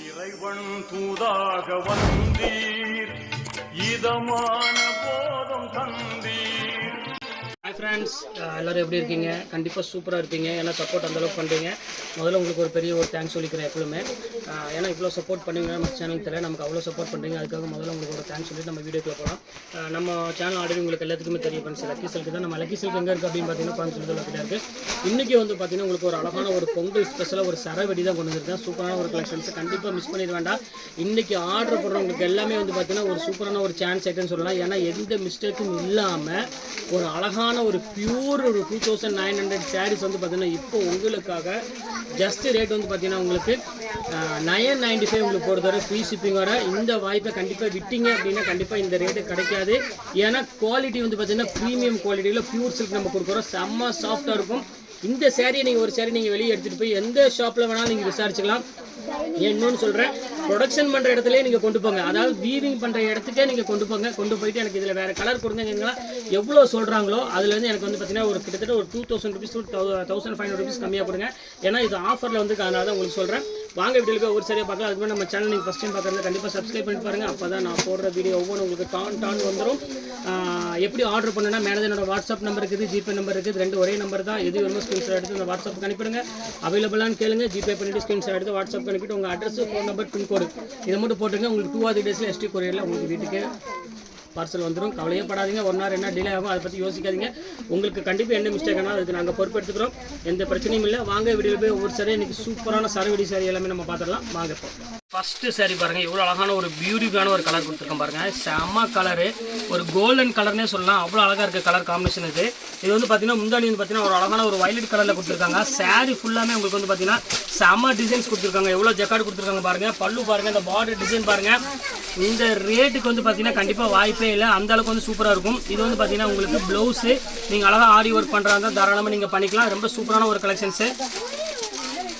இறைவன் தூதாக வந்தீர் இதமான போதம் தந்தீர். ஹாய் ஃப்ரெண்ட்ஸ், எல்லோரும் எப்படி இருக்கீங்க? கண்டிப்பாக சூப்பராக இருப்பீங்க. ஏன்னா சப்போர்ட் அந்தளவுக்கு பண்ணுறீங்க. முதல்ல உங்களுக்கு ஒரு பெரிய ஒரு தேங்க்ஸ் சொல்லிக்கிறேன் எப்பவுமே. ஏன்னா இவ்வளோ சப்போர்ட் பண்ணுவீங்க நம்ம சேனல் தெரியல, நமக்கு அவ்வளோ சப்போர்ட் பண்ணுறீங்க. அதுக்காக முதல்ல உங்களுக்கு ஒரு தேங்க்ஸ் சொல்லிட்டு நம்ம வீடியோக்குள்ள போகலாம். நம்ம சேனல் ஆல்ரெடி உங்களுக்கு எல்லாத்துக்குமே தெரியும் ஃப்ரெண்ட்ஸ். லக்கி சில்க் தான். நம்ம லக்கி சில்க் எங்கே இருக்குது அப்படின்னு பார்த்தீங்கன்னா கோயம்புத்தூர் லக்கில் இருக்குது. இன்றைக்கி வந்து பார்த்தீங்கன்னா உங்களுக்கு ஒரு அழகான ஒரு பொங்கல் ஸ்பெஷலாக ஒரு சரவெடி தான் கொண்டு வந்திருக்கேன். சூப்பரான ஒரு கலெக்ஷன்ஸ் கண்டிப்பாக மிஸ் பண்ணிட வேண்டாம். இன்றைக்கி ஆர்டர் பண்ணுறவங்களுக்கு எல்லாமே வந்து பார்த்தீங்கன்னா ஒரு சூப்பரான ஒரு சான்ஸ் ஐட்டம்னு சொல்லலாம். ஏன்னா எந்த மிஸ்டேக்கும் இல்லாமல் ஒரு அழகான ஒரு பியூர் ஒரு 2900 சாரீஸ் வந்து பார்த்தீங்கன்னா இப்போ உங்களுக்காக ஜஸ்ட் ரேட் வந்து பார்த்தீங்கன்னா உங்களுக்கு 995 உங்களுக்கு பொறுத்தவரை ஃப்ரீ ஷிப்பிங்கோட. இந்த வாய்ப்பை கண்டிப்பாக விட்டீங்க அப்படின்னா கண்டிப்பாக இந்த ரேட்டு கிடைக்காது. ஏன்னா குவாலிட்டி வந்து பார்த்தீங்கன்னா ப்ரீமியம் குவாலிட்டியில் பியூர் சில்க் நம்ம கொடுக்குறோம். செம்ம சாஃப்டாக இருக்கும். இந்த சேரீயை நீங்கள் ஒரு சேரீ நீங்கள் வெளியே எடுத்துகிட்டு போய் எந்த ஷாப்பில் வேணாலும் நீங்கள் விசாரிச்சுக்கலாம். இன்னொன்று சொல்கிறேன், ப்ரொடக்ஷன் பண்ணுற இடத்துலேயே நீங்கள் கொண்டு போங்க. அதாவது வீவிங் பண்ணுற இடத்துக்கே நீங்கள் கொண்டு போங்க. கொண்டு போயிட்டு எனக்கு இதில் வேறு கலர் கொடுங்கன்னா எவ்வளோ சொல்கிறாங்களோ அதுலேருந்து எனக்கு வந்து பார்த்தீங்கன்னா ஒரு கிட்டத்தட்ட ஒரு 2000 rupees to 1500 rupees கம்மியாக கொடுங்க. ஏன்னா இது ஆஃபரில் வந்து அதனால தான் உங்களுக்கு சொல்கிறேன். வாங்க வீட்டில் போய் ஒரு சரியாக பார்க்கலாம். அதுக்கு நம்ம சேனல் நீங்கள் ஃபஸ்ட் டைம் பார்க்குறது கண்டிப்பாக சப்ஸ்கிரைப் பண்ணி பாருங்கள். அப்போ தான் நான் போடுற வீடியோ ஒவ்வொன்று உங்களுக்கு டான் வந்துடும். எப்படி ஆர்டர் பண்ணுன்னா மேனேஜரோட வாட்ஸ்அப் நம்பர் இருக்குது, ஜிபே நம்பர் இருக்குது. ரெண்டு ஒரே நம்பர் தான். எது வேணுமோ ஸ்க்ரீன்ஷாட் எடுத்து அந்த வாட்ஸ்அப்புக்கு அனுப்பிடுங்க. அவைலபிளானு கேளுங்க. ஜிபே பண்ணிவிட்டு ஸ்க்ரீன்ஷாட் எடுத்து வாட்ஸ்அப் அனுப்பிட்டு உங்கள் அட்ரஸ், ஃபோன் நம்பர், பின்கோடு இதை மட்டும் போட்டுங்க. உங்களுக்கு 2 or 3 days எஸ்டி கொரியரில் உங்களுக்கு வீட்டுக்கு பார்சல் வந்துடும். கவலையே படாதீங்க. 1 hour என்ன டிலே ஆகும் அதை பற்றி யோசிக்காதீங்க. உங்களுக்கு கண்டிப்பாக என்ன மிஸ்டேக் ஆனால் அதுக்கு நாங்கள் பொறுப்பெடுத்துக்கிறோம். எந்த பிரச்சனையும் இல்லை. வாங்க வீடியோ போய் ஒவ்வொரு சாரி இன்றைக்கி சூப்பரான சரவெடி சாரி எல்லாமே நம்ம பார்த்துடலாம். வாங்க இப்போ ஃபஸ்ட்டு சாரி பாருங்கள். இவ்வளோ அழகான ஒரு பியூட்டிஃபுல்லான ஒரு கலர் கொடுத்துருக்கோம் பாருங்கள். செம்ம கலரு, ஒரு கோல்டன் கலர்னே சொல்லலாம். அவ்வளோ அழகாக இருக்க கலர் காம்பினேஷன் இது. இது வந்து பார்த்தீங்கன்னா முந்தானி வந்து பார்த்தீங்கன்னா ஒரு அழகான ஒரு வயலட் கலரில் கொடுத்துருக்காங்க. சாரி ஃபுல்லாமே உங்களுக்கு வந்து பார்த்தீங்கன்னா செம்ம டிசைன்ஸ் கொடுத்துருக்காங்க. எவ்வளோ ஜக்கார்டு கொடுத்துருக்காங்க பாருங்கள். பல்லு பாருங்கள், இந்த பார்டர் டிசைன் பாருங்கள். இந்த ரேட்டுக்கு வந்து பார்த்தீங்கன்னா கண்டிப்பாக வாய்ப்பே இல்லை. அந்த அளவுக்கு வந்து சூப்பராக இருக்கும். இது வந்து பார்த்தீங்கன்னா உங்களுக்கு ப்ளவுஸு நீங்கள் அழகாக ஆரி ஒர்க் பண்ணுறாங்க தாராளமாக நீங்கள் பண்ணிக்கலாம். ரொம்ப சூப்பரான ஒரு கலெக்ஷன்ஸு.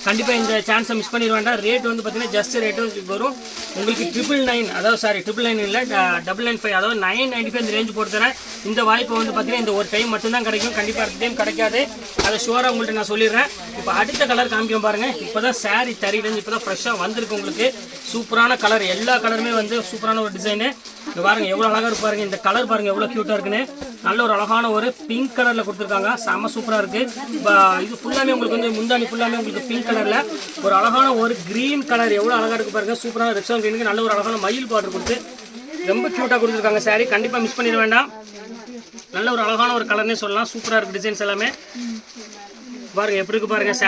கண்டிப்பாக இந்த சான்ஸை மிஸ் பண்ணிட வேண்டாம். ரேட் வந்து பார்த்தீங்கன்னா ஜஸ்ட் ரேட்டு வரும் உங்களுக்கு 999, அதாவது 999 இல்லை 995, அதாவது 995 இந்த ரேஞ்ச் போட்டு தரேன். இந்த வாய்ப்பு வந்து பார்த்தீங்கன்னா இந்த ஒரு டைம் மட்டும்தான் கிடைக்கும். கண்டிப்பாக அடுத்த டைம் கிடைக்காது. அதை ஷுவராக உங்கள்கிட்ட நான் சொல்லிடுறேன். இப்போ அடுத்த கலர் காமிக்கிறோம் பாருங்கள். இப்போ தான் சாரீ தறியிலேருந்து இப்போ தான் ஃப்ரெஷ்ஷாக வந்திருக்கு உங்களுக்கு. சூப்பரான கலர், எல்லா கலருமே வந்து சூப்பரான ஒரு டிசைனு. இங்கே பாருங்கள் எவ்வளோ அழகாக இருக்கு பாருங்கள். இந்த கலர் பாருங்கள் எவ்வளோ க்யூட்டாக இருக்குன்னு. நல்ல ஒரு அழகான ஒரு பிங்க் கலரில் கொடுத்துருக்காங்க. செம்ம சூப்பராக இருக்குது. இது ஃபுல்லாமே உங்களுக்கு வந்து முந்தானி ஃபுல்லாமே உங்களுக்கு பிங்க் கலரில் ஒரு அழகான ஒரு க்ரீன் கலர் எவ்வளோ அழகாக இருக்குது பாருங்கள். சூப்பரான ரெக்ஸான் க்ரீனுக்கு நல்ல ஒரு அழகான மயில் பார்டர் கொடுத்து ரொம்ப க்யூட்டாக கொடுத்துருக்காங்க. சாரி கண்டிப்பாக மிஸ் பண்ணிட வேண்டாம். நல்ல ஒரு அழகான ஒரு கலர்னே சொல்லலாம். சூப்பராக இருக்குது டிசைன்ஸ் எல்லாமே. பாருங்கள் எப்படி இருக்குது பாருங்கள்.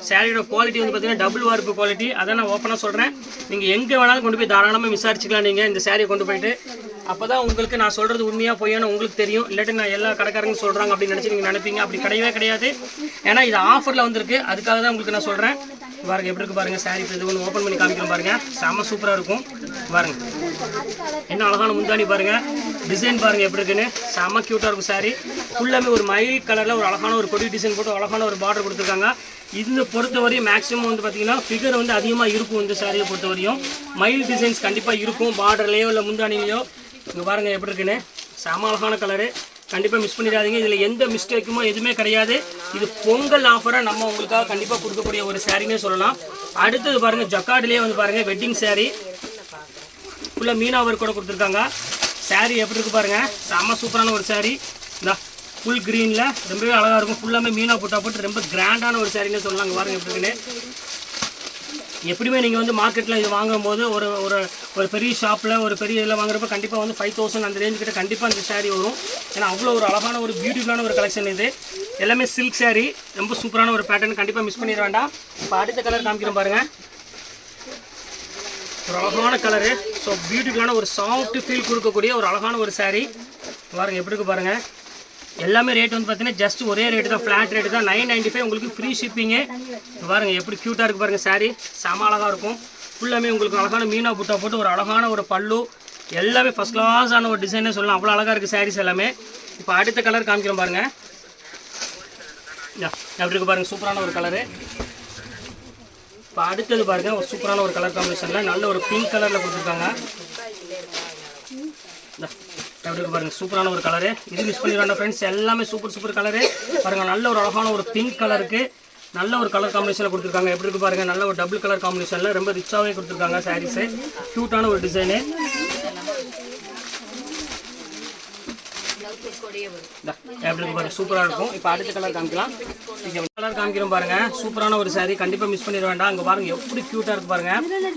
சாரியோட குவாலிட்டி வந்து பார்த்தீங்கன்னா டபுள் வார்ப்பு குவாலிட்டி. அதை நான் ஓப்பனாக சொல்கிறேன். நீங்கள் எங்கே வேணாலும் கொண்டு போய் தாராளமாக விசாரிச்சுக்கலாம். நீங்கள் இந்த சாரியை கொண்டு போயிட்டு அப்போ தான் உங்களுக்கு நான் சொல்கிறது உண்மையாக பொய்யானு உங்களுக்கு தெரியும். இல்லாட்டி நான் எல்லா கடைக்காரங்க சொல்கிறாங்க அப்படின்னு நினச்சி நீங்கள் நினைப்பீங்க. அப்படி கிடையவே கிடையாது. ஏன்னா இது ஆஃபரில் வந்திருக்கு. அதுக்காக தான் உங்களுக்கு நான் சொல்கிறேன். பாருங்கள் எப்படி இருக்குது பாருங்கள். சாரி இப்போ இது ஒன்று ஓப்பன் பண்ணி காமிக்கிறோம் பாருங்கள். செம்ம சூப்பராக இருக்கும் பாருங்கள். என்ன அழகான முந்தானி பாருங்கள். டிசைன் பாருங்கள் எப்படி இருக்குன்னு. செம்ம க்யூட்டாக இருக்கும். சாரி ஃபுல்லாமே ஒரு மயில் கலரில் ஒரு அழகான ஒரு கொடி டிசைன் போட்டு அழகான ஒரு பார்டர் கொடுத்துருக்காங்க. இந்த பொறுத்தவரையும் மேக்ஸிமம் வந்து பார்த்தீங்கன்னா ஃபிகர் வந்து அதிகமாக இருக்கும். இந்த சாரியை பொறுத்தவரையும் மயில் டிசைன்ஸ் கண்டிப்பாக இருக்கும். பார்டர்லேயோ இல்லை முந்தானிலையோ. இங்கே பாருங்கள் எப்படி இருக்குன்னு. செம அழகான கலரு. கண்டிப்பாக மிஸ் பண்ணிடாதீங்க. இதில் எந்த மிஸ்டேக்குமோ எதுவுமே கிடையாது. இது பொங்கல் ஆஃபராக நம்ம உங்களுக்காக கண்டிப்பாக கொடுக்கக்கூடிய ஒரு சாரினே சொல்லலாம். அடுத்தது பாருங்கள் ஜக்கார்டுலேயே வந்து பாருங்கள் வெட்டிங் சாரீ ஃபுல்லாக மீனா ஒர்க் கூட கொடுத்துருக்காங்க. சாரீ எப்படி இருக்குது பாருங்கள். செம்ம சூப்பரான ஒரு சாரீ. இந்த ஃபுல் க்ரீனில் ரொம்பவே அழகாக இருக்கும். ஃபுல்லாமே மீனா போட்டு ரொம்ப கிராண்டான ஒரு சாரினே சொல்லலாம். அங்கே பாருங்கள் எப்படி இருக்குன்னு. எப்படியுமே நீங்கள் வந்து மார்க்கெட்டில் இது வாங்கும்போது ஒரு ஒரு ஒரு பெரிய ஷாப்பில் ஒரு பெரிய இதில் வாங்குறப்ப கண்டிப்பாக வந்து 5000 அந்த ரேஞ்சுக்கிட்ட கண்டிப்பாக அந்த சாரீ வரும். ஏன்னா அவ்வளோ ஒரு அழகான ஒரு பியூட்டிஃபுல்லான ஒரு கலெக்ஷன் இது. எல்லாமே சில்க் சாரீ. ரொம்ப சூப்பரான ஒரு பேட்டர்ன். கண்டிப்பாக மிஸ் பண்ணிட வேண்டாம். இப்போ அடுத்த கலர் காமிக்கிறோம் பாருங்கள். ஒரு அழகான கலரு. ஸோ பியூட்டிஃபுல்லான ஒரு சாஃப்ட் ஃபீல் கொடுக்கக்கூடிய ஒரு அழகான ஒரு சாரீ. பாருங்கள் எப்படி இருக்குது பாருங்கள். எல்லாமே ரேட் வந்து பார்த்தீங்கன்னா ஜஸ்ட் ஒரே ரேட்டு தான், ஃப்ளாட் ரேட்டு தான். 995 உங்களுக்கு ஃப்ரீ ஷிப்பிங்கு. பாருங்கள் எப்படி க்யூட்டாக இருக்குது பாருங்கள். சாரீ செம அழகாக இருக்கும். ஃபுல்லாமே உங்களுக்கு அழகான மீனா புட்டா போட்டு ஒரு அழகான ஒரு பல்லு எல்லாமே ஃபஸ்ட் கிளாஸான ஒரு டிசைனே சொல்லலாம். அவ்வளோ அழகாக இருக்குது சாரீஸ் எல்லாமே. இப்போ அடுத்த கலர் காமிக்கிறோம் பாருங்கள். எப்படி இருக்குது பாருங்கள். சூப்பரான ஒரு கலரு. இப்போ அடுத்தது பாருங்கள் ஒரு சூப்பரான ஒரு கலர் காம்பினேஷனில் நல்ல ஒரு பிங்க் கலரில் கொடுத்துருக்காங்க. எப்படி பாருங்கள். சூப்பரான ஒரு கலரு. இது மிஸ் பண்ணிடுவாங்க ஃப்ரெண்ட்ஸ். எல்லாமே சூப்பர் கலரு பாருங்கள். நல்ல ஒரு அழகான ஒரு பிங்க் கலருக்கு நல்ல ஒரு கலர் காம்பினேஷனில் கொடுத்துருக்காங்க. எப்படி இருக்கு பாருங்கள், நல்ல ஒரு டபுள் கலர் காம்பினேஷனில் ரொம்ப ரிச்சாகவே கொடுத்துருக்காங்க சாரீஸு. க்யூட்டான ஒரு டிசைனு. எப்படி இருக்கு பாருங்க, சூப்பராக இருக்கும். இப்போ அடுத்த கலர் காமிக்கலாம். கலர் காமிக்கிறோம் பாருங்க, சூப்பரான ஒரு சாரீ, கண்டிப்பாக மிஸ் பண்ணிட வேண்டாம். அங்கே பாருங்க எப்படி க்யூட்டாக இருக்கு பாருங்க.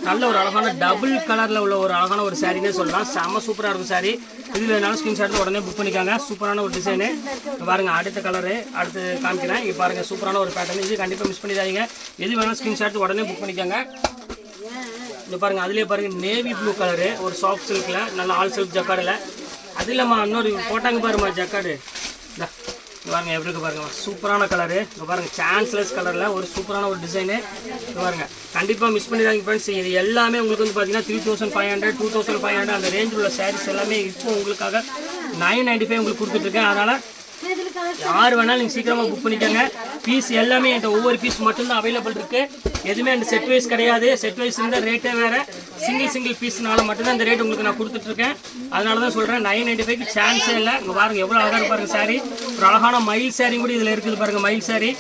நல்ல ஒரு அழகான டபுள் கலரில் உள்ள ஒரு அழகான ஒரு சாரீனே சொல்லலாம். செம்ம சூப்பராக இருக்கும் சாரீ. இதில் வேணாலும் ஸ்கிரீன்ஷாட் உடனே புக் பண்ணிக்காங்க. சூப்பரான ஒரு டிசைனு. பாருங்க அடுத்த கலரு அடுத்து காமிக்கிறேன். இங்கே பாருங்க சூப்பரான ஒரு பேட்டர்ன். இது கண்டிப்பாக மிஸ் பண்ணிடாதீங்க. எது வேணாலும் ஸ்கிரீன்ஷாட் உடனே புக் பண்ணிக்காங்க. இது பாருங்க, அதுலேயே பாருங்க நேவி ப்ளூ கலரு, ஒரு சாஃப்ட் சில்கில் நல்ல ஆல் சில்க் ஜக்காடில். அது இல்லாமல் இன்னொரு போட்டாங்க பாருமா ஜக்காடு. பாருங்க எப்படி இருக்கு பாருங்க, சூப்பரான கலரு. இப்போ பாருங்க சான்ஸ்லெஸ் கலரில் ஒரு சூப்பரான ஒரு டிசைனு. பாருங்க கண்டிப்பாக மிஸ் பண்ணிடாதீங்க ஃப்ரெண்ட்ஸ். இது எல்லாமே உங்களுக்கு வந்து பார்த்தீங்கன்னா 3500 2500 அந்த ரேஞ்சில் உள்ள சாரீஸ் எல்லாமே இப்போ உங்களுக்காக 995 உங்களுக்கு கொடுத்துட்ருக்கேன். அதனால் யார் வேணாலும் நீங்கள் சீக்கிரமாக புக் பண்ணிக்கோங்க. பீஸ் எல்லாமே என்கிட்ட ஒவ்வொரு பீஸ் மட்டும்தான் அவைலபிள் இருக்குது. எதுவுமே அந்த செட் வைஸ் கிடையாது. செட் வைஸ் இருந்தால் ரேட்டே வேறு. சிங்கிள் பீஸ்னால மட்டும்தான் இந்த ரேட் உங்களுக்கு நான் கொடுத்துட்ருக்கேன். அதனால தான் சொல்கிறேன் 995 சான்ஸே இல்லை. இங்கே பாருங்கள் எவ்வளோ அழகாக பாருங்கள் சாரீ. ஒரு அழகான மயில் சாரீ கூட இதில் இருக்குது பாருங்கள். மயில் சாரீ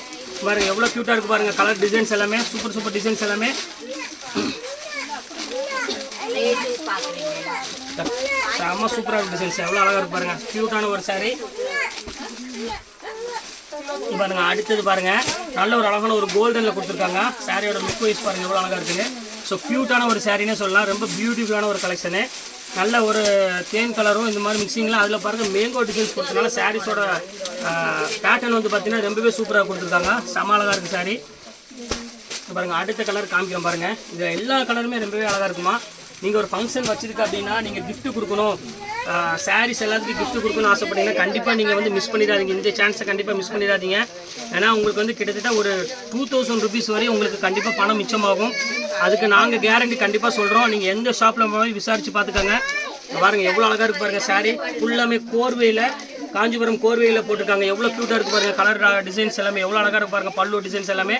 பாருங்கள் எவ்வளோ க்யூட்டாக இருக்குது பாருங்கள். கலர் டிசைன்ஸ் எல்லாமே சூப்பர் டிசைன்ஸ் எல்லாமே செம்ம சூப்பராக இருக்குது. டிசைன்ஸ் எவ்வளோ அழகாக இருக்கு பாருங்கள். க்யூட்டான ஒரு சாரீ பாருங்க. அடுத்தது பாருங்க, நல்ல ஒரு அழகான ஒரு கோல்டனில் கொடுத்துருக்காங்க. சாரியோட லுக் வைஸ் பாருங்க எவ்வளோ அழகாக இருக்குங்க. ஸோ க்யூட்டான ஒரு சாரினே சொல்லலாம். ரொம்ப பியூட்டிஃபுல்லான ஒரு கலெக்ஷனு. நல்ல ஒரு தேன் கலரும் இந்த மாதிரி மிக்சிங்லாம். அதில் பாருங்கள் மேங்கோ டிசைன்ஸ் கொடுத்தனால சாரீஸோட பேட்டர்ன் வந்து பார்த்தீங்கன்னா ரொம்பவே சூப்பராக கொடுத்துருக்காங்க. செம அழகாக இருக்குது சாரீ. பாருங்கள் அடுத்த கலர் காமிக்கிறோம் பாருங்கள். இது எல்லா கலருமே ரொம்பவே அழகாக இருக்குமா. நீங்கள் ஒரு ஃபங்க்ஷன் வச்சுருக்கு அப்படின்னா நீங்கள் கிஃப்ட்டு கொடுக்கணும், சாரீஸ் எல்லாத்துக்கும் கிஃப்ட்டு கொடுக்கணும்னு ஆசைப்பட்டீங்கன்னா கண்டிப்பாக நீங்கள் வந்து மிஸ் பண்ணிடாதீங்க. இந்த சான்ஸை கண்டிப்பாக மிஸ் பண்ணிடாதீங்க. ஏன்னா உங்களுக்கு வந்து கிட்டத்தட்ட ஒரு 2000 ருபீஸ் வரையும் உங்களுக்கு கண்டிப்பாக பணம் மிச்சமாகும். அதுக்கு நாங்கள் கேரண்டி கண்டிப்பாக சொல்கிறோம். நீங்கள் எந்த ஷாப்பில் போய் விசாரித்து பார்த்துக்கோங்க. பாருங்கள் எவ்வளோ அழகாக இருக்குது பாருங்கள். சாரீ ஃபுல்லாமே கோர்வையில், காஞ்சிபுரம் கோர்வையில் போட்டிருக்காங்க. எவ்வளோ க்யூட்டாக இருக்குது பாருங்கள். கலர் டிசைன்ஸ் எல்லாமே எவ்வளோ அழகாக இருக்குது பாருங்கள். பல்லு டிசைன்ஸ் எல்லாமே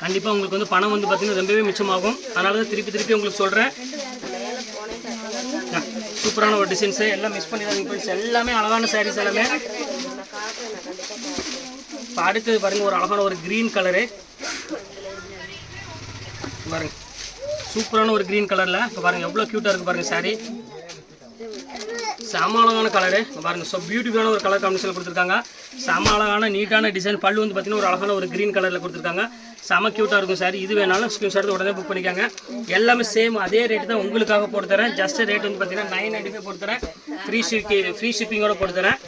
கண்டிப்பாக உங்களுக்கு வந்து பணம் வந்து பார்த்திங்கன்னா ரொம்பவே மிச்சமாகும். அதனால தான் திருப்பி உங்களுக்கு சொல்கிறேன். சூப்பரான ஒரு டிசைன்ஸு எல்லாம் மிஸ் பண்ணிடாதீங்க ஃப்ரெண்ட்ஸ். எல்லாமே அழகான சாரீஸ் எல்லாமே. இப்போ அடுத்தது பாருங்கள் ஒரு அழகான ஒரு க்ரீன் கலரு பாருங்க. சூப்பரான ஒரு க்ரீன் கலரில் இப்போ பாருங்கள் எவ்வளோ க்யூட்டாக இருக்குது பாருங்கள் சாரீ. செம அழகான கலரு பாருங்கள். ஸோ பியூட்டிஃபுல்லான ஒரு கலர் காம்பினேஷன் கொடுத்துருக்காங்க. செம அழகான நீட்டான டிசைன். பல்லு வந்து பார்த்தீங்கன்னா ஒரு அழகான ஒரு க்ரீன் கலரில் கொடுத்துருக்காங்க. செம க்யூட்டாக இருக்கும் சார். இது வேணாலும் ஸ்க்ரீன்ஷாட் உடனே புக் பண்ணிக்காங்க. எல்லாமே சேம் அதே ரேட்டு தான் உங்களுக்காக போட்டு தரேன். ஜஸ்ட் ரேட் வந்து பார்த்தீங்கன்னா 995 போட்டு தரேன். ஃப்ரீ ஷிப்பிங்கோட போட்டு தரேன்.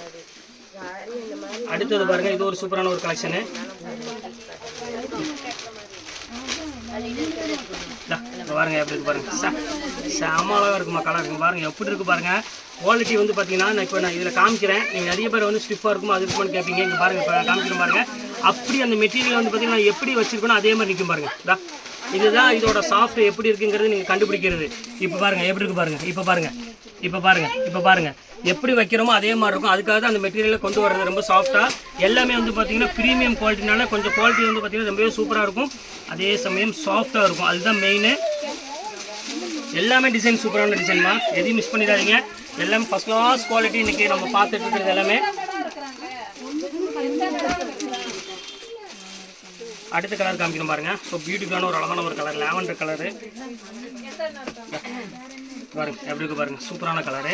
அடுத்தது பாருங்கள், இது ஒரு சூப்பரான ஒரு கலெக்ஷனு. பாருங்கள் எப்படி இருக்கு பாருங்கள். செம அழகாக இருக்குமா கலர் இருக்குங்க பாருங்கள். எப்படி இருக்குது பாருங்கள். குவாலிட்டி வந்து பார்த்தீங்கன்னா நான் இதில் காமிக்கிறேன். நீங்கள் நிறைய பேர் வந்து ஸ்டிஃபாக இருக்கும் அது இருக்குமான்னு கேட்பீங்க. இங்கே பாருங்கள் இப்போ காமிக்கிறேன் பாருங்கள். அப்படி அந்த மெட்டீரியல் வந்து பார்த்தீங்கன்னா நான் எப்படி வச்சுருக்கணும் அதே மாதிரி நிற்கும் பாருங்கள். இதுதான் இதோட சாஃப்ட் எப்படி இருக்குங்கிறது நீங்கள் கண்டுபிடிக்கிறது. இப்போ பாருங்கள் எப்படி இருக்குது பாருங்கள். இப்போ பாருங்கள் எப்படி வைக்கிறோமோ அதே மாதிரி இருக்கும். அதுக்காக தான் அந்த மெட்டீரியலை கொண்டு வரது ரொம்ப சாஃப்டாக. எல்லாமே வந்து பார்த்தீங்கன்னா ப்ரீமியம் குவாலிட்டினால கொஞ்சம் குவாலிட்டி வந்து பார்த்தீங்கன்னா ரொம்பவே சூப்பராக இருக்கும். அதே சமயம் சாஃப்டாக இருக்கும். அதுதான் மெயின். எல்லாமே டிசைன் சூப்பரான டிசைன்மா. எதையும் மிஸ் பண்ணிடாதீங்க. எல்லாமே ஃபஸ்ட் கிளாஸ் குவாலிட்டி. இன்றைக்கி நம்ம பார்த்துட்டு இருக்கிறது எல்லாமே. அடுத்த கலர் காமிக்கணும் பாருங்கள். ஸோ பியூட்டிஃபுல்லான ஒரு அழகான ஒரு கலர் லாவெண்டர் கலரு பாருங்கள். எப்படி இருக்குது பாருங்கள். சூப்பரான கலரு.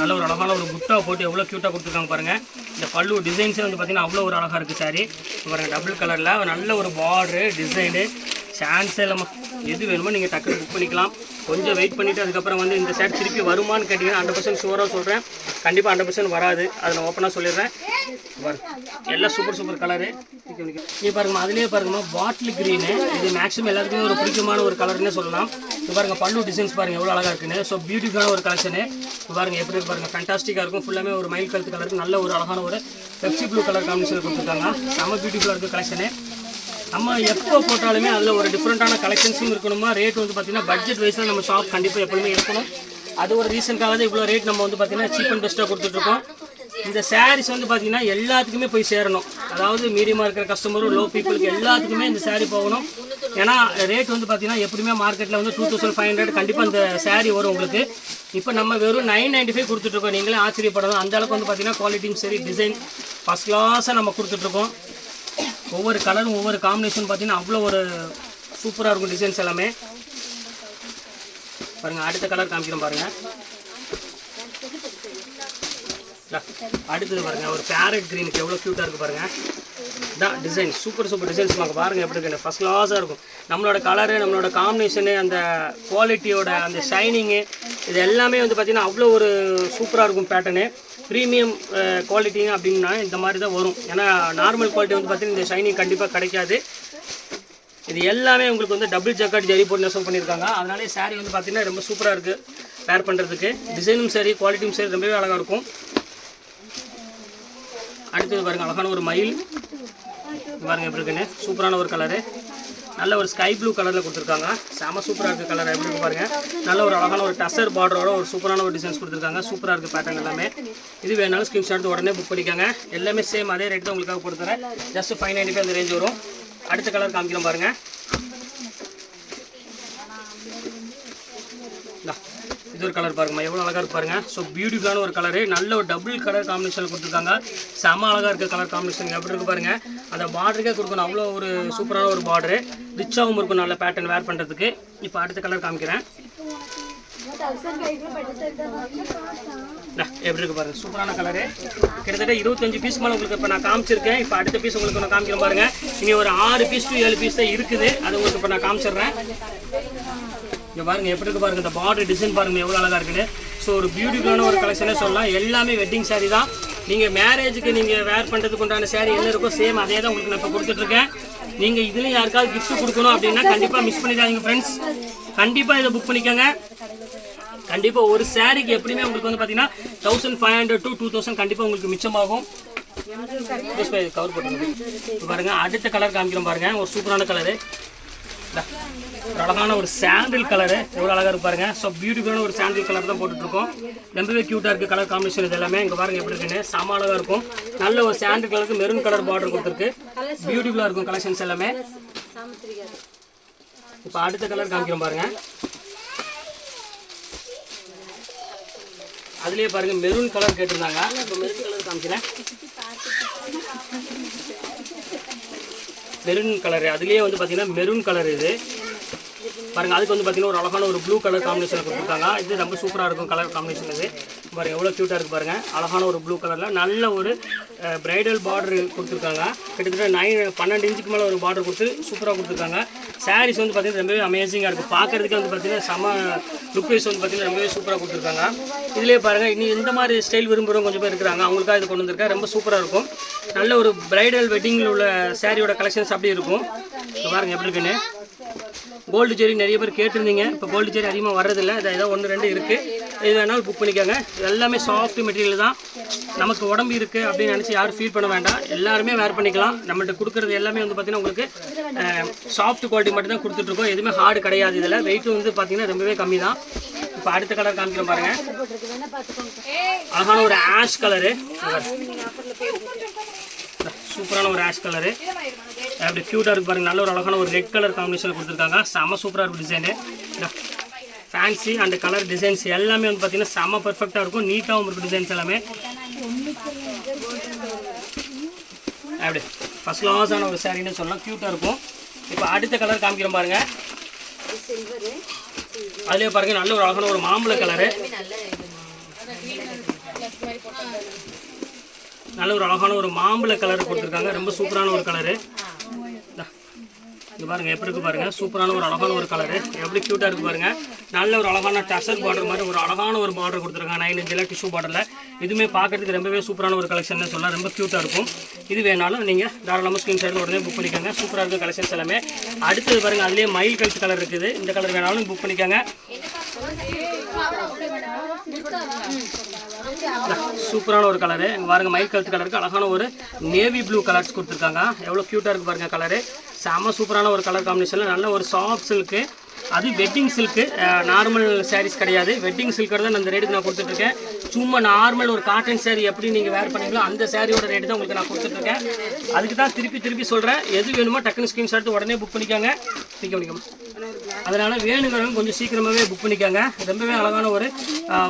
நல்ல ஒரு அழகான ஒரு புட்டா போட்டு எவ்வளோ க்யூட்டாக கொடுத்துருக்காங்க பாருங்கள். இந்த பல்லு டிசைன்ஸே வந்து பார்த்திங்கன்னா அவ்வளோ ஒரு அழகாக இருக்குது சாரி. பாருங்கள் டபுள் கலரில் நல்ல ஒரு பார்டரு டிசைனு சான்ஸே இல்லாமல் எது வேணுமோ நீங்கள் டக்குனு புக் பண்ணிக்கலாம். கொஞ்சம் வெயிட் பண்ணிவிட்டு அதுக்கப்புறம் வந்து இந்த சேட் திருப்பி வருமானு கேட்டிங்கன்னா 100% ஷூராக சொல்கிறேன். கண்டிப்பாக 100% வராது. அதை நான் ஓப்பனாக சொல்லிடுறேன். எல்லாம் சூப்பர் கலரு. இது பாருங்கம்மா, அதுலேயே பாருங்கம்மா பாட்டில் க்ரீனு. இது மேக்ஸிமம் எல்லாத்துக்குமே ஒரு பிடிச்சமான ஒரு கலர்னே சொல்லலாம். இது பாருங்கள் பல்லு டிசைன்ஸ் பாருங்கள் எவ்வளோ அழகாக இருக்குன்னு. ஸோ பியூட்டிஃபுல்லான ஒரு கலெக்ஷனு. இது பாருங்கள் எப்படி இருக்கு பாருங்கள். ஃபேண்டாஸ்டிக்காக இருக்கும். ஃபுல்லாமே ஒரு மயில் கழுத்து கலருக்கு நல்ல ஒரு அழகான ஒரு பெப்சி ப்ளூ கலர் காம்பினேஷன் கொடுத்துருக்காங்க. செம்ம பியூட்டிஃபுல்லாக இருக்குது கலெக்ஷனு. நம்ம எப்போ போட்டாலுமே அதில் ஒரு டிஃப்ரெண்ட்டான கலெக்ஷன்ஸும் இருக்கணுமா. ரேட் வந்து பார்த்திங்கன்னா பட்ஜெட் வைஸில் நம்ம ஷாப் கண்டிப்பாக எப்பவுமே இருக்கணும். அது ஒரு ரீசனுக்காக தான் இவ்வளோ ரேட் நம்ம வந்து பார்த்திங்கன்னா சீப் அண்ட் பெஸ்ட்டாக கொடுத்துட்ருக்கோம். இந்த சாரீஸ் வந்து பார்த்திங்கன்னா எல்லாத்துக்குமே போய் சேரணும். அதாவது மீடியமாக இருக்கிற கஸ்டமரும் லோ பீப்புளுக்கு எல்லாத்துக்குமே இந்த சாரீ போகணும். ஏன்னா ரேட் வந்து பார்த்திங்கன்னா எப்படியுமே மார்க்கெட்டில் வந்து 2500 கண்டிப்பாக இந்த சாரீ வரும் உங்களுக்கு. இப்போ நம்ம வெறும் 995 கொடுத்துட்ருக்கோம். நீங்களே ஆச்சரியப்படணும். அந்தளவுக்கு வந்து பார்த்திங்கன்னா குவாலிட்டியும் சரி டிசைன் ஃபஸ்ட் கிளாஸாக நம்ம கொடுத்துட்ருக்கோம். ஒவ்வொரு கலரும் ஒவ்வொரு காம்பினேஷன் பார்த்தீங்கன்னா அவ்வளோ ஒரு சூப்பராக இருக்கும் டிசைன்ஸ் எல்லாமே. பாருங்கள் அடுத்த கலர் காமிக்கிறோம் பாருங்கள். அடுத்தது பாருங்கள் ஒரு பேரட் க்ரீனுக்கு எவ்வளோ க்யூட்டாக இருக்குது பாருங்கள். இதான் டிசைன் சூப்பர் டிசைன்ஸ் பாருங்கள் எப்படி இருக்குன்னு. ஃபஸ்ட் கிளாஸாக இருக்கும். நம்மளோட கலரு நம்மளோட காம்பினேஷனு அந்த குவாலிட்டியோட அந்த ஷைனிங்கு இது எல்லாமே வந்து பார்த்திங்கன்னா அவ்வளோ ஒரு சூப்பராக இருக்கும். பேட்டர்னு ப்ரீமியம் குவாலிட்டிங்க அப்படின்னா இந்த மாதிரி தான் வரும். ஏன்னா நார்மல் குவாலிட்டி வந்து பார்த்திங்கன்னா இந்த ஷைனிங் கண்டிப்பாக கிடைக்காது. இது எல்லாமே உங்களுக்கு வந்து டபுள் ஜக்கார்ட் ஜரி போட்டு நெசவு பண்ணியிருக்காங்க. அதனாலே சாரீ வந்து பார்த்திங்கன்னா ரொம்ப சூப்பராக இருக்குது வேர் பண்ணுறதுக்கு. டிசைனும் சரி குவாலிட்டியும் சரி ரொம்பவே அழகாக இருக்கும். அடுத்தது பாருங்கள் அழகான ஒரு மயில் பாருங்கள் எப்படி இருக்குன்னு. சூப்பரான ஒரு கலரு. நல்ல ஒரு ஸ்கை ப்ளூ கலரில் கொடுத்துருக்காங்க. செம சூப்பராக இருக்குது கலர் எப்படி இருக்குது பாருங்கள். நல்ல ஒரு அழகான ஒரு டசர் பார்டரோட ஒரு சூப்பரான ஒரு டிசைன்ஸ் கொடுத்துருக்காங்க. சூப்பராக இருக்குது பேட்டர்ன் எல்லாமே. இது வேணாலும் ஸ்க்ரீன்ஷாட் உடனே புக் பண்ணிக்கோங்க. எல்லாமே சேம் அதே ரேட் தான் உங்களுக்காக கொடுத்துறேன். ஜஸ்ட் 595 அந்த ரேஞ்ச் வரும். அடுத்த கலர் காமிக்கிறோம் பாருங்கள். இது ஒரு கலர் பாருங்கம்மா எவ்வளோ அழகாக இருக்கு பாருங்கள். ஸோ பியூட்டிஃபுல்லான ஒரு கலரு. நல்ல ஒரு டபுள் கலர் காம்பினேஷனில் கொடுத்துருக்காங்க. செம அழகாக இருக்க கலர் காம்பினேஷன் எப்படி இருக்குது பாருங்கள். அந்த பார்டருக்கே கொடுக்கணும் அவ்வளோ ஒரு சூப்பரான ஒரு பார்டரு. ரிச்சாகவும் இருக்கும் நல்ல பேட்டர்ன் வேர் பண்ணுறதுக்கு. இப்போ அடுத்த கலர் காமிக்கிறேன். எப்படி இருக்குது பாருங்கள் சூப்பரான கலரு. கிட்டத்தட்ட 25 பீஸ் மேலே உங்களுக்கு இப்போ நான் காமிச்சிருக்கேன். இப்போ அடுத்த பீஸ் உங்களுக்கு நான் காமிக்கிறேன் பாருங்கள். இங்கே ஒரு 6 பீஸ் to 7 பீஸ் தான் இருக்குது. அது உங்களுக்கு இப்போ நான் காமிச்சிடுறேன். இங்கே பாருங்கள் எப்படி இருக்குது பாருங்கள். இந்த பார்டர் டிசைன் பாருங்கள் எவ்வளோ அழகாக இருக்குன்னு. ஸோ ஒரு பியூட்டிஃபுல்லான ஒரு கலெக்ஷனே சொல்லலாம். எல்லாமே வெட்டிங் சாரீ தான். நீங்கள் மேரேஜுக்கு நீங்கள் வேர் பண்ணுறதுக்கு உண்டான சாரீ என்ன இருக்கோ சேம் அதே தான் உங்களுக்கு நான் இப்போ கொடுத்துட்ருக்கேன். நீங்கள் இதுலேயும் யாருக்காவது கிஃப்ட் கொடுக்கணும் அப்படின்னா கண்டிப்பாக மிஸ் பண்ணிடாதீங்க ஃப்ரெண்ட்ஸ். கண்டிப்பாக இதை புக் பண்ணிக்கோங்க. கண்டிப்பாக ஒரு சாரீக்கு எப்படியுமே உங்களுக்கு வந்து பார்த்தீங்கன்னா 1500 to 2000 கண்டிப்பாக உங்களுக்கு மிச்சமாகும். கவர் போட்டுருங்க பாருங்கள். அடுத்த கலர் காமிக்கிறோம் பாருங்கள். ஒரு சூப்பரான கலரு. ஒரு அழகான ஒரு சாண்டில் கலரு எவ்வளோ அழகாக இருக்கு பாருங்கள். ஸோ பியூட்டிஃபுல்லான ஒரு சாண்டில் கலர் தான் போட்டுட்ருக்கோம். ரொம்பவே க்யூட்டாக இருக்குது கலர் காம்பினேஷன். இது எல்லாமே இங்கே பாருங்கள் எப்படி இருக்குன்னு. செம அழகாக இருக்கும். நல்ல ஒரு சாண்டில் கலருக்கு மெரூன் கலர் பார்டர் கொடுத்துருக்கு. பியூட்டிஃபுல்லாக இருக்கும் கலெக்ஷன்ஸ் எல்லாமே. இப்போ அடுத்த கலர் காமிக்கிறோம் பாருங்கள். அதுலேயே பாருங்கள் மெரூன் கலர் கேட்டிருந்தாங்க. இப்போ மெரூன் கலர் காமிக்கிறேன். மெரூன் கலரு அதுலேயே வந்து பார்த்தீங்கன்னா மெரூன் கலர் இது பாருங்கள். அதுக்கு வந்து பார்த்தீங்கன்னா ஒரு அழகான ஒரு ப்ளூ கலர் காம்பினேஷன் கொடுத்துருக்காங்க. இது ரொம்ப சூப்பராக இருக்கும் கலர் காம்பினேஷன். இது பாருங்கள் எவ்வளோ க்யூட்டாக இருக்குது பாருங்கள். அழகான ஒரு ப்ளூ கலரில் நல்ல ஒரு பிரைடல் பார்டர் கொடுத்துருக்காங்க. கிட்டத்தட்ட 12 இன்ச்சுக்கு மேலே ஒரு பார்டர் கொடுத்து சூப்பராக கொடுத்துருக்காங்க. சாரீஸ் வந்து பார்த்தீங்கன்னா ரொம்பவே அமேசிங்காக இருக்குது. பார்க்குறதுக்கே வந்து பார்த்தீங்கன்னா செம லுக் வைஸ் வந்து பார்த்தீங்கன்னா ரொம்பவே சூப்பராக கொடுத்துருக்காங்க. இதிலே பாருங்கள் இன்னும் இந்த மாதிரி ஸ்டைல் விரும்புகிறவங்க கொஞ்சம் பேர் இருக்கிறாங்க. அவங்களுக்காக இது கொண்டு வந்திருக்கேன். ரொம்ப சூப்பராக இருக்கும். நல்ல ஒரு பிரைடல் வெட்டிங்கில் உள்ள சாரியோட கலெக்ஷன்ஸ் அப்படி இருக்கும். பாருங்கள் எப்படி இருக்குன்னு. கோல்டு ஜெரி நிறைய பேர் கேட்டிருந்தீங்க. இப்போ கோல்டு ஜெரி அதிகமாக வர்றதில்லை. இது ஏதோ 1-2 இருக்குது. இது வேணாலும் புக் பண்ணிக்கோங்க. எல்லாமே சாஃப்ட் மெட்டீரியல் தான். நமக்கு உடம்பு இருக்குது அப்படின்னு நினச்சி யாரும் ஃபீல் பண்ண வேண்டாம். எல்லாருமே வேர் பண்ணிக்கலாம். நம்மள்ட்ட கொடுக்குறது எல்லாமே வந்து பார்த்திங்கன்னா உங்களுக்கு சாஃப்ட் குவாலிட்டி மட்டும் தான் கொடுத்துட்ருக்கோம். எதுவுமே ஹார்டு கிடையாது. இதில் வெயிட்டும் வந்து பார்த்திங்கன்னா ரொம்பவே கம்மி தான். இப்போ அடுத்த கலர் காமிக்கிறோம் பாருங்கள். அழகான ஒரு ஆஷ் கலரு. சூப்பரான ஒரு ஆஷ் கலரு அப்படி க்யூட்டாக இருக்குது பாருங்கள். நல்ல ஒரு அழகான ஒரு ரெட் கலர் காம்பினேஷனில் கொடுத்துருக்காங்க. செம சூப்பராக இருக்கும் design. Fancy and colour designs எல்லாமே வந்து பார்த்தீங்கன்னா செம பர்ஃபெக்டாக இருக்கும். நீட்டாகவும் இருக்கும் டிசைன்ஸ் எல்லாமே. அப்படி ஃபஸ்ட் கிளாஸான ஒரு சாரின்னு சொல்லலாம். க்யூட்டாக இருக்கும். இப்போ அடுத்த கலர் காமிக்கிறோம் பாருங்கள். அதுலேயே பாருங்கள் நல்ல ஒரு அழகான ஒரு மாம்பழ கலரு. நல்ல ஒரு அழகான ஒரு மாம்பழ கலர் கொடுத்துருக்காங்க. ரொம்ப சூப்பரான ஒரு கலரு. இங்கே பாருங்கள் எப்படி இருக்குது பாருங்கள். சூப்பரான ஒரு அழகான ஒரு கலரு எப்படி க்யூட்டாக இருக்குது பாருங்கள். நல்ல ஒரு அழகான டசர் பார்டர் மாதிரி ஒரு அழகான ஒரு பார்டர் கொடுத்துருக்காங்க. 9 இன்ச்சில் டிஷ்யூ பார்டரில். இதுவுமே பார்க்குறதுக்கு ரொம்பவே சூப்பரான ஒரு கலெக்ஷன் சொல்லலாம். ரொம்ப க்யூட்டாக இருக்கும். இது வேணாலும் நீங்கள் தாராளமாக ஸ்க்ரீன்ஷாட்டில் உடனே புக் பண்ணிக்கோங்க. சூப்பராக இருக்கும் கலெக்ஷன்ஸ் எல்லாமே. அடுத்தது பாருங்கள் அதுலேயே மயில் கழுத்து கலர் இருக்குது. இந்த கலர் வேணாலும் புக் பண்ணிக்கோங்க. சூப்பரான ஒரு கலரு. இங்கே பாருங்கள் மயில் கழுத்து கலருக்கு அழகான ஒரு நேவி ப்ளூ கலர்ஸ் கொடுத்துருக்காங்க. எவ்வளோ க்யூட்டாக இருக்குது பாருங்கள் கலரு. செம்ம சூப்பரான ஒரு கலர் காம்பினேஷனில் நல்ல ஒரு சாஃப்ட் சில்க்கு. அது வெட்டிங் சில்க்கு. நார்மல் சாரீஸ் கிடையாது. வெட்டிங் சில்க்கு தான் அந்த ரேட்டுக்கு நான் கொடுத்துட்ருக்கேன். சும்மா நார்மல் ஒரு காட்டன் சாரீ எப்படி நீங்கள் வேர் பண்ணீங்களோ அந்த சாரியோட ரேட்டு தான் உங்களுக்கு நான் கொடுத்துட்ருக்கேன். அதுக்கு தான் திருப்பி சொல்கிறேன். எது வேணுமோ டக்குன்னு ஸ்க்ரீன்ஷாட் உடனே புக் பண்ணிக்கோங்க. அதனால் வேணுங்கிறவங்க கொஞ்சம் சீக்கிரமாகவே புக் பண்ணிக்கோங்க. ரொம்பவே அழகான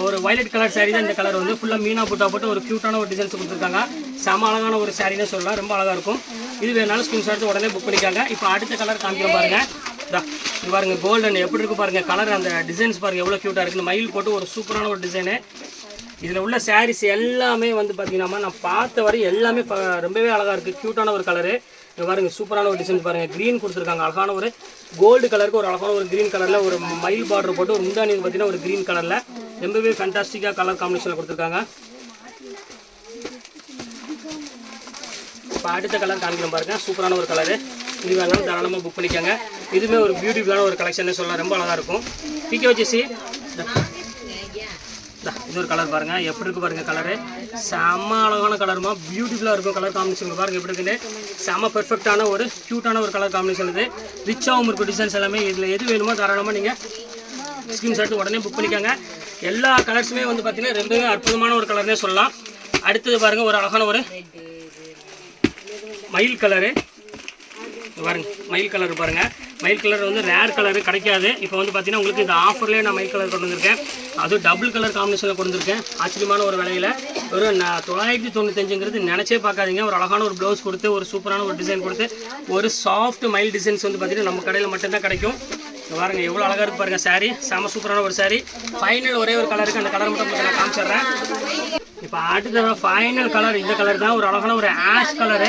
ஒரு வயலட் கலர் சாரீ தான். இந்த கலர் வந்து ஃபுல்லாக மீனா புட்டா போட்டு ஒரு க்யூட்டான ஒரு டிசைன்ஸ் கொடுத்துருக்காங்க. செம அழகான ஒரு சாரீன்னு சொல்லலாம். ரொம்ப அழகாக இருக்கும். இது வேணாலும் ஸ்கிரீன்ஷாட் எடுத்து உடனே புக் பண்ணிக்காங்க. இப்போ அடுத்த கலர் காமிக்கிறோம் பாருங்கள். இது பாருங்கள் கோல்டன் எப்படி இருக்குது பாருங்கள். கலர் அந்த டிசைன்ஸ் பாருங்கள் எவ்வளோ க்யூட்டாக இருக்குது. மயில் போட்டு ஒரு சூப்பரான ஒரு டிசைனு. இதில் உள்ள சாரீஸ் எல்லாமே வந்து பார்த்தீங்கன்னா நான் பார்த்த வரை எல்லாமே ரொம்பவே அழகாக இருக்குது. க்யூட்டான ஒரு கலரு. இங்கே பாருங்கள் சூப்பரான ஒரு டிசைன் பாருங்கள். க்ரீன் கொடுத்துருக்காங்க. அழகான ஒரு கோல்டு கலருக்கு ஒரு அழகான ஒரு க்ரீன் கலரில் ஒரு மயில் பார்டர் போட்டு ஒரு முந்தானி பார்த்தீங்கன்னா ஒரு க்ரீன் கலரில் ரொம்பவே ஃபேண்டாஸ்டிக்காக கலர் காம்பினேஷனில் கொடுத்துருக்காங்க. இப்போ அடுத்த கலர் காமிக்கிறோம் பாருங்கள். சூப்பரான ஒரு கலரு. இது வேணாலும் தாராளமாக புக் பண்ணிக்கோங்க. இதுவுமே ஒரு பியூட்டிஃபுல்லான ஒரு கலெக்ஷன் சொல்லலாம். ரொம்ப அழகாக இருக்கும். பிகே வச்சு இது ஒரு கலர் பாருங்கள் எப்படி இருக்குது பாருங்கள். கலரு செம்ம அழகான கலருமா பியூட்டிஃபுல்லாக இருக்கும். கலர் காம்பினேஷன் பாருங்கள் எப்படி இருக்குன்னு. செம்ம பெர்ஃபெக்டான ஒரு க்யூட்டான ஒரு கலர் காம்பினேஷன். இது ரிச்சாகவும் இருக்கும் டிசைன்ஸ் எல்லாமே. இதில் எது வேணுமோ தாராளமாக நீங்கள் ஸ்க்ரீன்ஷாட் உடனே புக் பண்ணிக்கோங்க. எல்லா கலர்ஸுமே வந்து பார்த்திங்கன்னா ரொம்பவே அற்புதமான ஒரு கலர்னே சொல்லலாம். அடுத்தது பாருங்கள் ஒரு அழகான ஒரு மயில் கலரு பாருங்கள். மயில் கலர் பாருங்கள். மயில் கலர் வந்து ரேர் கலரு கிடைக்காது. இப்போ வந்து பார்த்தீங்கன்னா உங்களுக்கு இந்த ஆஃபர்லேயே நான் மயில் கலர் கொண்டு வந்திருக்கேன். அதுவும் டபுள் கலர் காம்பினேஷனில் கொண்டு வந்திருக்கேன். ஆச்சரியமான ஒரு விலையில் ஒரு 995ங்கிறது நினச்சே பார்க்காதீங்க. ஒரு அழகான ஒரு ப்ளவுஸ் கொடுத்து ஒரு சூப்பரான ஒரு டிசைன் கொடுத்து ஒரு சாஃப்ட் மயில் டிசைன்ஸ் வந்து பார்த்தீங்கன்னா நம்ம கடையில் மட்டும்தான் கிடைக்கும். பாருங்க எவ்வளோ அழகாக இருக்குது பாருங்கள். சாரீ செம சூப்பரான ஒரு சாரீ. ஃபைனல் ஒரே ஒரு கலருக்கு அந்த கலர் மட்டும் நான் காமிச்சிடுறேன். இப்போ அடுத்த ஃபைனல் கலர் இந்த கலர் தான். ஒரு அழகான ஒரு ஆஷ் கலரு.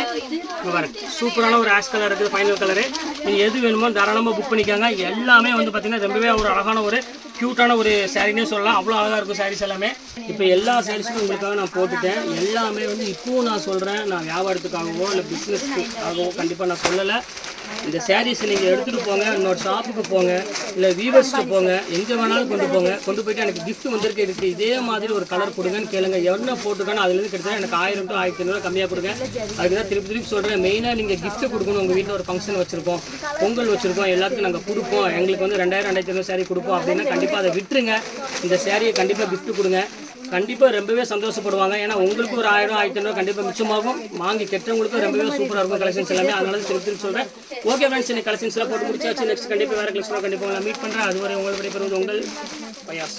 இங்கே பாருங்க சூப்பரான ஒரு ஆஷ் கலர் இருக்குது. Final colour. நீங்கள் எது வேணுமோ தாராளமாக புக் பண்ணிக்காங்க. எல்லாமே வந்து பார்த்திங்கன்னா ரொம்பவே ஒரு அழகான ஒரு க்யூட்டான ஒரு சாரீனே சொல்லலாம். அவ்வளோ அழகாக இருக்கும் சாரீஸ் எல்லாமே. இப்போ எல்லா சாரீஸும் உங்களுக்காக நான் போட்டுட்டேன். எல்லாமே வந்து இப்போவும் நான் சொல்கிறேன், நான் வியாபாரத்துக்காகவோ இல்லை பிஸ்னஸ்க்காகவோ கண்டிப்பாக நான் சொல்லலை. இந்த சாரீஸை நீங்கள் எடுத்துகிட்டு போங்க, இன்னொரு ஷாப்புக்கு போங்க, இல்லை வீவர்ஸ்ட்டு போங்க, எங்கே வேணாலும் கொண்டு போயிட்டு எனக்கு கிஃப்ட் வந்திருக்கு இருக்குது இதே மாதிரி ஒரு கலர் கொடுங்கன்னு கேளுங்க. என்ன போட்டுருக்கானோ அதுலேருந்து கிட்டத்தட்ட எனக்கு 1000 to 1500 கம்மியாக கொடுங்க. அதுக்கு தான் திருப்பி சொல்கிறேன். மெயினாக நீங்கள் கிஃப்ட்டு கொடுக்கணும். உங்கள் வீட்டில் ஒரு ஃபங்க்ஷன் வச்சுருக்கோம், பொங்கல் வச்சுருக்கோம், எல்லாத்துக்கும் நாங்கள் கொடுப்போம், எங்களுக்கு வந்து 2000 2500 சாரீ கொடுப்போம் அப்படின்னா கண்டிப்பாக அதை விட்டுருங்க. இந்த சாரியை கண்டிப்பாக கிஃப்ட் கொடுங்க. கண்டிப்பாக ரொம்பவே சந்தோஷப்படுவாங்க. ஏன்னா உங்களுக்கு ஒரு 1000 1500 கண்டிப்பாக மிச்சமாகும். வாங்கி கெட்டவங்களுக்கு ரொம்பவே சூப்பராக இருக்கும் கலெக்ஷன்ஸ் எல்லாமே. அதனால திருப்பி சொல்கிறேன். ஓகே ஃப்ரெண்ட்ஸ், இன்னைக்கு கலெக்ஷன்ஸ்லாம் போட்டு முடிச்சாச்சு. நெக்ஸ்ட் கண்டிப்பாக வேறு கலெக்ஷனாக கண்டிப்பாக நான் மீட் பண்ணுறேன். அதுவரை உங்களை விடைபெறுவது உங்கள் பயாஸ்.